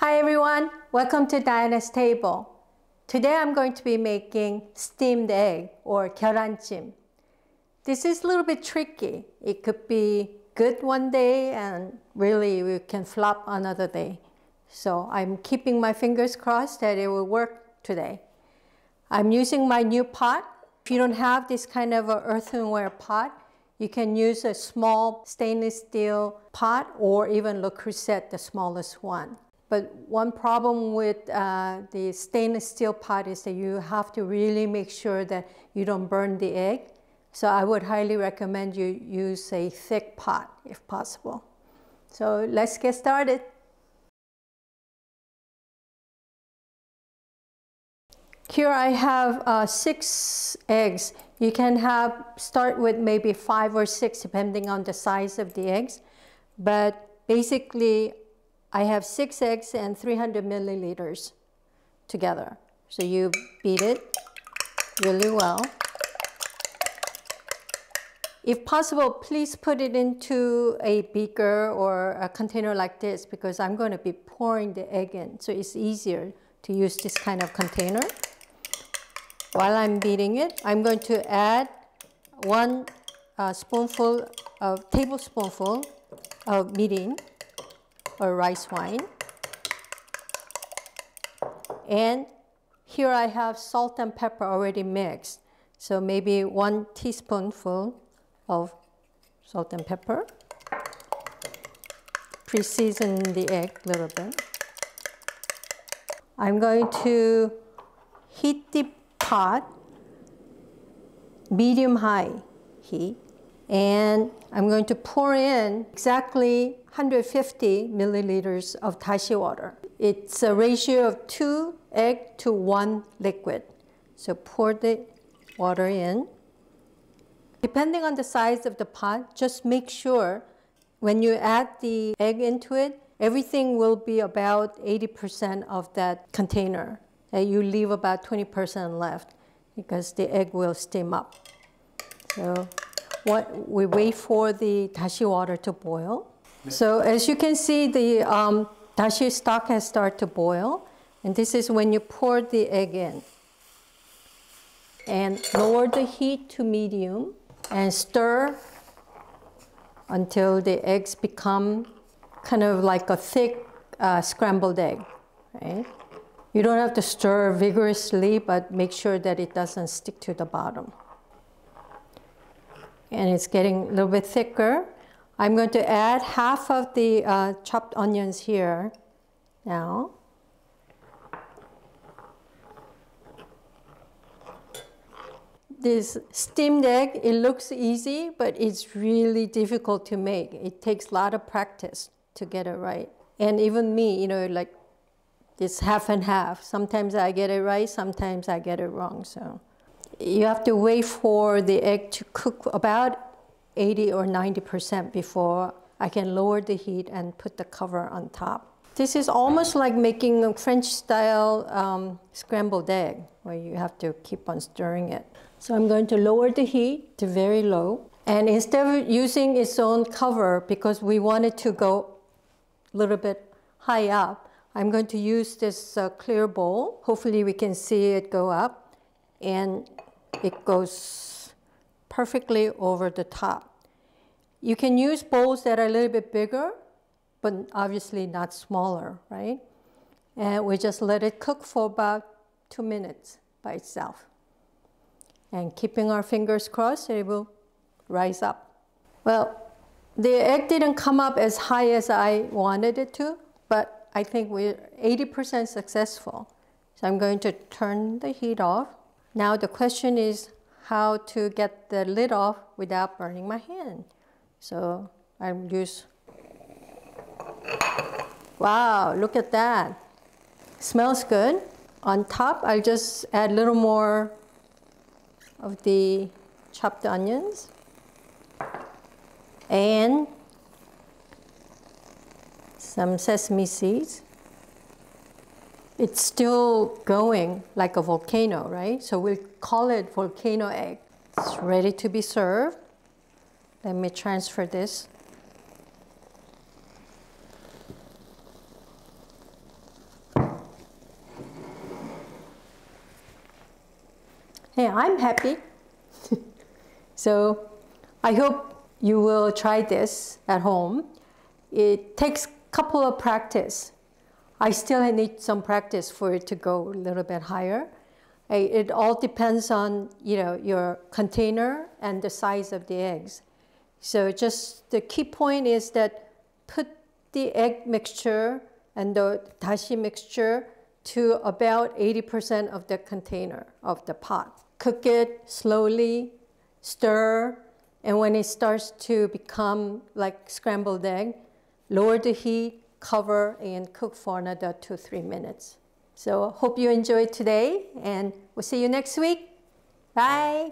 Hi everyone, welcome to Diana's Table. Today I'm going to be making steamed egg or gyeranjjim. This is a little bit tricky. It could be good one day and really we can flop another day. So I'm keeping my fingers crossed that it will work today. I'm using my new pot. If you don't have this kind of an earthenware pot, you can use a small stainless steel pot or even Le Creuset, the smallest one. But one problem with the stainless steel pot is that you have to really make sure that you don't burn the egg. So I would highly recommend you use a thick pot if possible. So let's get started. Here I have 6 eggs. You can start with maybe 5 or 6 depending on the size of the eggs. But basically I have 6 eggs and 300 milliliters together. So you beat it really well. If possible, please put it into a beaker or a container like this because I'm going to be pouring the egg in. So it's easier to use this kind of container. While I'm beating it, I'm going to add 1 tablespoonful of mirin or rice wine. And here I have salt and pepper already mixed. So maybe 1 teaspoonful of salt and pepper. Pre-season the egg a little bit. I'm going to heat the pot, medium-high heat. And I'm going to pour in exactly 150 milliliters of dashi water. It's a ratio of 2 egg to 1 liquid. So pour the water in. Depending on the size of the pot, just make sure when you add the egg into it, everything will be about 80% of that container. And you leave about 20% left because the egg will steam up. So we wait for the dashi water to boil. So as you can see, the dashi stock has started to boil. And this is when you pour the egg in. And lower the heat to medium and stir until the eggs become kind of like a thick scrambled egg, right? You don't have to stir vigorously, but make sure that it doesn't stick to the bottom. And it's getting a little bit thicker. I'm going to add half of the chopped onions here now. This steamed egg, it looks easy, but it's really difficult to make. It takes a lot of practice to get it right. And even me, like it's half and half. Sometimes I get it right, sometimes I get it wrong. So you have to wait for the egg to cook about 80 or 90% before I can lower the heat and put the cover on top. This is almost like making a French-style scrambled egg, where you have to keep on stirring it. So I'm going to lower the heat to very low. And instead of using its own cover, because we want it to go a little bit high up, I'm going to use this clear bowl. Hopefully we can see it go up. And it goes perfectly over the top. You can use bowls that are a little bit bigger, but obviously not smaller, right? And we just let it cook for about 2 minutes by itself. And keeping our fingers crossed, it will rise up. Well, the egg didn't come up as high as I wanted it to, but I think we're 80% successful. So I'm going to turn the heat off. Now the question is how to get the lid off without burning my hand. So I'll use, wow, look at that. Smells good. On top, I'll just add a little more of the chopped onions and some sesame seeds. It's still going like a volcano, right? So we'll call it volcano egg. It's ready to be served. Let me transfer this. hey, I'm happy. So I hope you will try this at home. It takes a couple of practice. I still need some practice for it to go a little bit higher. It all depends on, you know, your container and the size of the eggs. So just the key point is that put the egg mixture and the dashi mixture to about 80% of the container of the pot. Cook it slowly, stir, and when it starts to become like scrambled egg, lower the heat, cover, and cook for another 2-3 minutes. So hope you enjoyed today, and we'll see you next week. Bye.